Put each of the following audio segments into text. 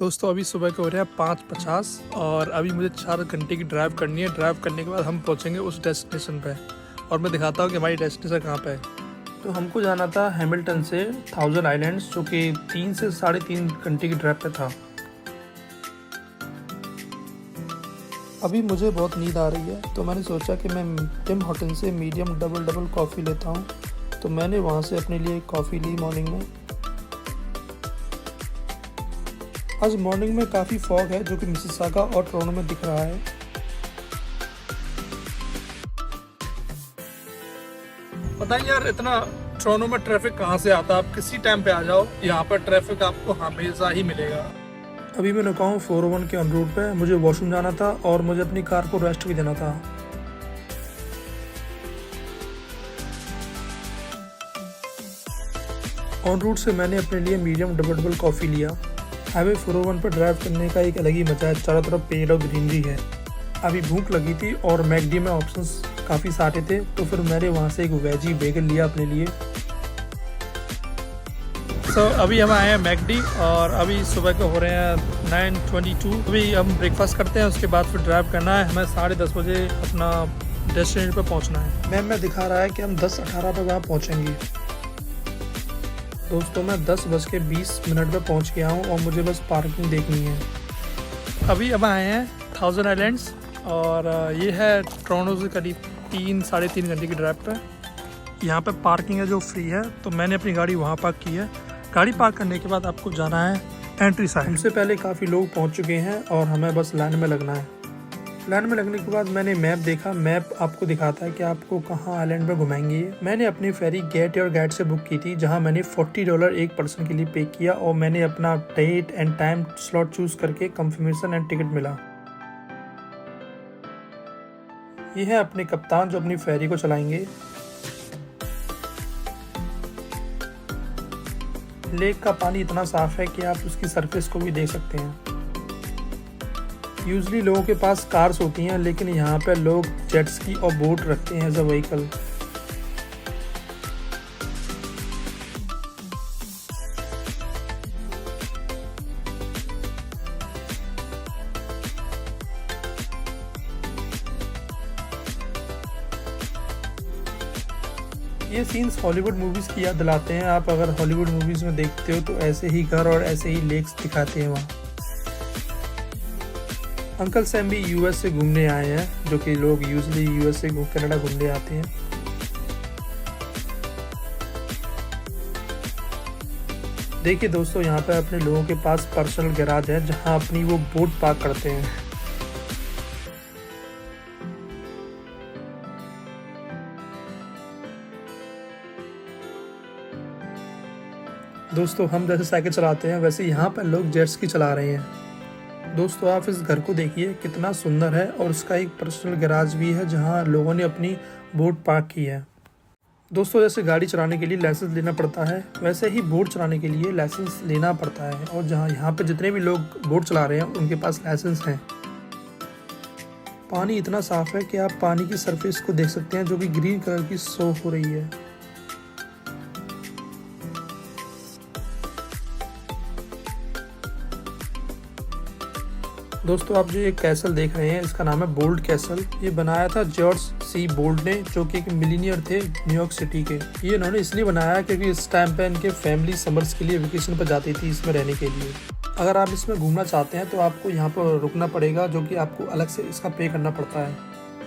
दोस्तों अभी सुबह के हो रहे हैं 5:50 और अभी मुझे 4 घंटे की ड्राइव करनी है। ड्राइव करने के बाद हम पहुंचेंगे उस डेस्टिनेशन पे और मैं दिखाता हूं कि हमारी डेस्टिनेशन कहां पे है। तो हमको जाना था हैमिल्टन से थाउजेंड आइलैंड्स, जो कि 3 से 3.5 घंटे की ड्राइव पे था। अभी मुझे बहुत नींद आ रही है तो मैंने सोचा कि मैं टिम हॉर्टन से मीडियम डबल कॉफ़ी लेता हूँ। तो मैंने वहाँ से अपने लिए कॉफ़ी ली मॉर्निंग में। आज मॉर्निंग में काफ़ी फॉग है जो कि मिसिसागा और टोरंटो में दिख रहा है। पता नहीं यार, इतना टोरंटो में ट्रैफिक कहाँ से आता है। आप किसी टाइम पे आ जाओ, यहाँ पर ट्रैफिक आपको हमेशा ही मिलेगा। अभी मैं रुका हूँ 401 के ऑन रूट पे। मुझे वॉशरूम जाना था और मुझे अपनी कार को रेस्ट भी देना था। ऑन रूट से मैंने अपने लिए मीडियम डबल कॉफ़ी लिया। हाईवे 401 पर ड्राइव करने का एक अलग ही मजा है। चारों तरफ पेड़ और ग्रीनरी है। अभी भूख लगी थी और मैकडी में ऑप्शंस काफ़ी सारे थे, तो फिर मैंने वहाँ से एक वेजी बेगल लिया अपने लिए। अभी हम आए हैं मैकडी और अभी सुबह के हो रहे हैं 9:22। अभी हम ब्रेकफास्ट करते हैं, उसके बाद फिर ड्राइव करना है। हमें 10:30 बजे अपना डेस्टिनेशन पर पहुँचना है। मैम में दिखा रहा है कि हम 10:18 पर वहाँ पहुँचेंगे। दोस्तों मैं 10:20 पे पहुंच गया हूं और मुझे बस पार्किंग देखनी है। अभी हम आए हैं थाउजेंड आइलैंड्स और ये है टोरंटो से करीब 3-3.5 घंटे की ड्राइव पे। यहाँ पे पार्किंग है जो फ्री है, तो मैंने अपनी गाड़ी वहाँ पार्क की है। गाड़ी पार्क करने के बाद आपको जाना है एंट्री साइड। हमसे पहले काफ़ी लोग पहुँच चुके हैं और हमें बस लाइन में लगना है। लाइन में लगने के बाद मैंने मैप देखा। मैप आपको दिखाता है कि आपको कहाँ आइलैंड में घुमाएंगे। मैंने अपनी फेरी गेट योर गाइड से बुक की थी, जहाँ मैंने $40 एक पर्सन के लिए पे किया और मैंने अपना date and time slot choose करके कंफर्मेशन एंड टिकट मिला। ये है अपने कप्तान जो अपनी फेरी को चलाएंगे। लेक का पानी इतना साफ है कि आप उसकी सरफेस को भी देख सकते हैं। यूजली लोगों के पास कार्स होती हैं, लेकिन यहाँ पे लोग जेट स्की और बोट रखते हैं एज अ व्हीकल। ये सीन्स हॉलीवुड मूवीज की याद दिलाते हैं। आप अगर हॉलीवुड मूवीज में देखते हो तो ऐसे ही घर और ऐसे ही लेक्स दिखाते हैं वहाँ। अंकल सैम भी यूएस से घूमने आए हैं, जो कि लोग यूजली यूएस से कनाडा घूमने आते हैं। देखिए दोस्तों, यहाँ पे अपने लोगों के पास पर्सनल गैराज है जहाँ अपनी वो बोट पार्क करते हैं। दोस्तों हम जैसे साइकिल चलाते हैं वैसे यहाँ पर लोग जेट स्की चला रहे हैं। दोस्तों आप इस घर को देखिए कितना सुंदर है और उसका एक पर्सनल गैराज भी है जहां लोगों ने अपनी बोट पार्क की है। दोस्तों जैसे गाड़ी चलाने के लिए लाइसेंस लेना पड़ता है, वैसे ही बोट चलाने के लिए लाइसेंस लेना पड़ता है। और जहां यहाँ पे जितने भी लोग बोट चला रहे हैं उनके पास लाइसेंस हैं। पानी इतना साफ है कि आप पानी की सरफेस को देख सकते हैं, जो कि ग्रीन कलर की शो हो रही है। दोस्तों आप जो ये कैसल देख रहे हैं इसका नाम है बोल्ड कैसल। ये बनाया था जॉर्ज सी बोल्ड ने, जो कि एक मिलीनियर थे न्यूयॉर्क सिटी के। ये इन्होंने इसलिए बनाया क्योंकि इस टाइम पे इनके फैमिली समर्स के लिए वेकेशन पर जाती थी इसमें रहने के लिए। अगर आप इसमें घूमना चाहते हैं तो आपको यहाँ पर रुकना पड़ेगा, जो कि आपको अलग से इसका पे करना पड़ता है।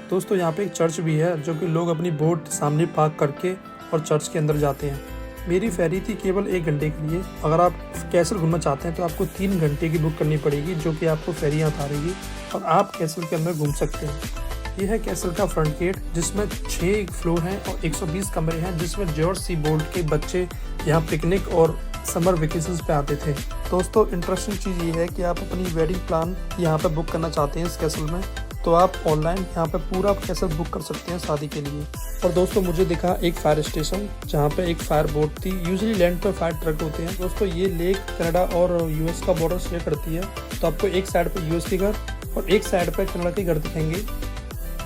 दोस्तों यहाँ पे एक चर्च भी है, जो कि लोग अपनी बोट सामने पार्क करके और चर्च के अंदर जाते हैं। मेरी फेरी थी केवल 1 घंटे के लिए। अगर आप कैसल घूमना चाहते हैं तो आपको 3 घंटे की बुक करनी पड़ेगी, जो कि आपको फेरियाँ उतारेगी और आप कैसल के अंदर घूम सकते हैं। यह है कैसल का फ्रंट गेट, जिसमें 6 फ्लोर हैं और 120 कमरे हैं, जिसमें जॉर्ज सी बोल्ड के बच्चे यहाँ पिकनिक और समर वेकेशंस पे आते थे। दोस्तों इंटरेस्टिंग चीज़ ये है कि आप अपनी वेडिंग प्लान यहाँ पे बुक करना चाहते हैं इस कैसल में, तो आप ऑनलाइन यहाँ पे पूरा कैसल बुक कर सकते हैं शादी के लिए। और दोस्तों मुझे दिखा एक फायर स्टेशन जहाँ पे एक फायर बोट थी। यूजुअली लैंड पर फायर ट्रक होते हैं। दोस्तों ये लेक कनाडा और यूएस का बॉर्डर शेयर करती है, तो आपको एक साइड पे यूएस के घर और एक साइड पे कनाडा के घर दिखेंगे।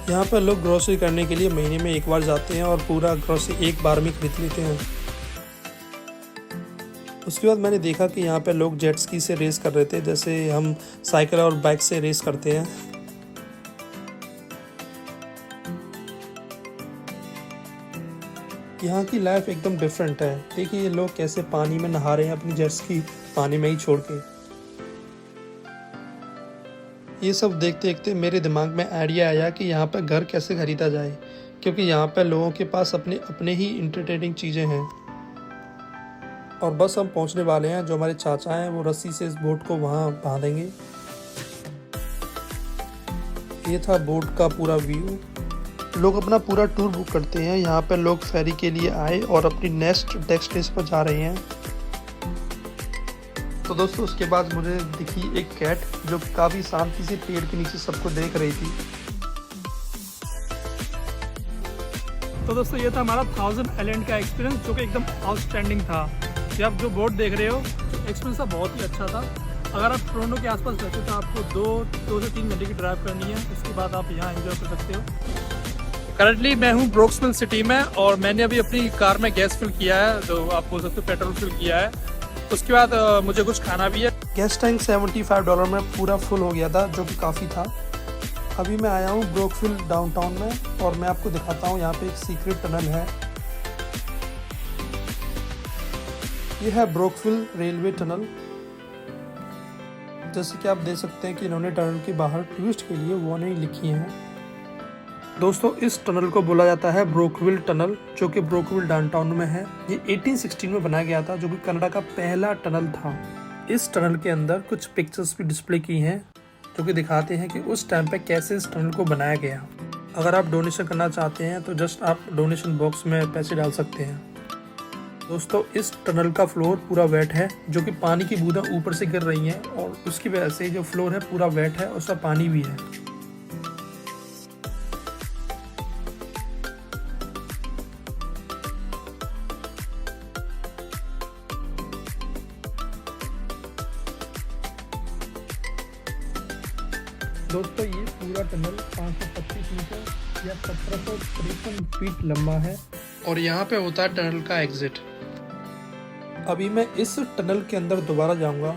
यहाँ पर लोग ग्रोसरी करने के लिए महीने में 1 बार जाते हैं और पूरा ग्रोसरी एक बार में खरीद लेते हैं। उसके बाद मैंने देखा कि यहाँ पे लोग जेट स्की से रेस कर रहे थे, जैसे हम साइकिल और बाइक से रेस करते हैं। यहाँ की लाइफ एकदम डिफरेंट है। देखिए ये लोग कैसे पानी में नहा रहे हैं अपनी जेट स्की पानी में ही छोड़ के। ये सब देखते देखते मेरे दिमाग में आइडिया आया कि यहाँ पर घर कैसे खरीदा जाए, क्योंकि यहाँ पर लोगों के पास अपने ही इंटरटेनिंग चीज़ें हैं। और बस हम पहुँचने वाले हैं। जो हमारे चाचा हैं वो रस्सी से इस बोट को वहाँ बांधेंगे। ये था बोट का पूरा व्यू। लोग अपना पूरा टूर बुक करते हैं। यहाँ पर लोग फेरी के लिए आए और अपनी नेक्स्ट डेस्टिनेशन पर जा रहे हैं। तो दोस्तों उसके बाद मुझे दिखी एक कैट जो काफ़ी शांति से पेड़ के नीचे सबको देख रही थी। तो दोस्तों ये था हमारा 1000 आइलैंड का एक्सपीरियंस, जो कि एकदम आउटस्टैंडिंग था। ये आप जो बोट देख रहे हो, एक्सपीरियंस बहुत ही अच्छा था। अगर आप टोरंटो के आसपास रहते हो तो आपको 2 से 3 घंटे की ड्राइव करनी है। उसके बाद आप यहाँ एंजॉय कर सकते हो। करंटली मैं हूँ ब्रोक्सविल सिटी में और मैंने अभी अपनी कार में गैस फिल किया है, तो आप बोल सकते हो पेट्रोल फिल किया है। उसके बाद मुझे कुछ खाना भी है। गैस टैंक $75 में पूरा फुल हो गया था, जो कि काफ़ी था। अभी मैं आया हूँ ब्रोक्सविल डाउनटाउन में और मैं आपको दिखाता हूँ यहाँ पे एक सीक्रेट टनल है। ये है ब्रोक्सविल रेलवे टनल। जैसे कि आप देख सकते हैं कि इन्होंने टनल के बाहर टूरिस्ट के लिए वार्निंग लिखी है। दोस्तों इस टनल को बोला जाता है ब्रोक्सविल टनल, जो कि ब्रोक्सविल डाउनटाउन में है। ये 1816 में बनाया गया था, जो कि कनाडा का पहला टनल था। इस टनल के अंदर कुछ पिक्चर्स भी डिस्प्ले की हैं, जो कि दिखाते हैं कि उस टाइम पे कैसे इस टनल को बनाया गया। अगर आप डोनेशन करना चाहते हैं तो जस्ट आप डोनेशन बॉक्स में पैसे डाल सकते हैं। दोस्तों इस टनल का फ्लोर पूरा वेट है, जो कि पानी की बूंदा ऊपर से गिर रही हैं और उसकी वजह से जो फ्लोर है पूरा वेट है और उसमें पानी भी है। दोस्तों ये पूरा टनल 525 मीटर या 1753 फीट लंबा है और यहाँ पे होता है टनल का एग्जिट। अभी मैं इस टनल के अंदर दोबारा जाऊंगा।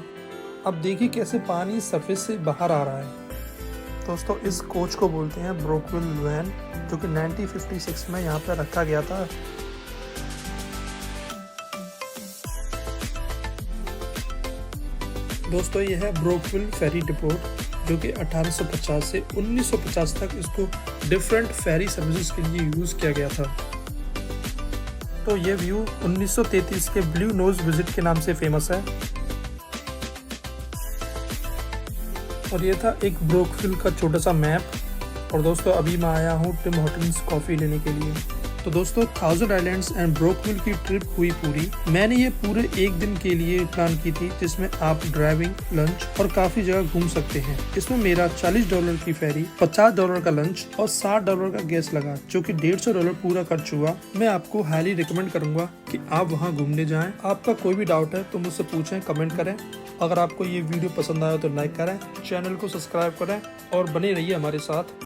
अब देखिए कैसे पानी सरफेस से बाहर आ रहा है। दोस्तों इस कोच को बोलते हैं ब्रोक्सविल वैन, जो कि 1956 में यहाँ पे रखा गया था। दोस्तों ये है ब्रोक्सविल फेरी डिपोट, जो कि 1850 से 1950 तक इसको डिफरेंट फेरी सर्विसेज के लिए यूज़ किया गया था। तो ये व्यू 1933 के ब्लू नोज विजिट के नाम से फेमस है। और ये था एक ब्रोक्सविल का छोटा सा मैप। और दोस्तों अभी मैं आया हूँ टिम हॉर्टन्स कॉफ़ी लेने के लिए। तो दोस्तों 1000 आइलैंड्स एंड ब्रोक्सविल की ट्रिप हुई पूरी। मैंने ये पूरे एक दिन के लिए प्लान की थी, जिसमें आप ड्राइविंग, लंच और काफी जगह घूम सकते हैं। इसमें मेरा $40 की फेरी, $50 का लंच और $60 का गैस लगा, जो कि $150 पूरा खर्च हुआ। मैं आपको हाईली रिकमेंड करूंगा कि आप वहां घूमने जाएं। आपका कोई भी डाउट है तो मुझसे पूछें, कमेंट करें। अगर आपको ये वीडियो पसंद आया तो लाइक करें, चैनल को सब्सक्राइब करें और बने रहिए हमारे साथ।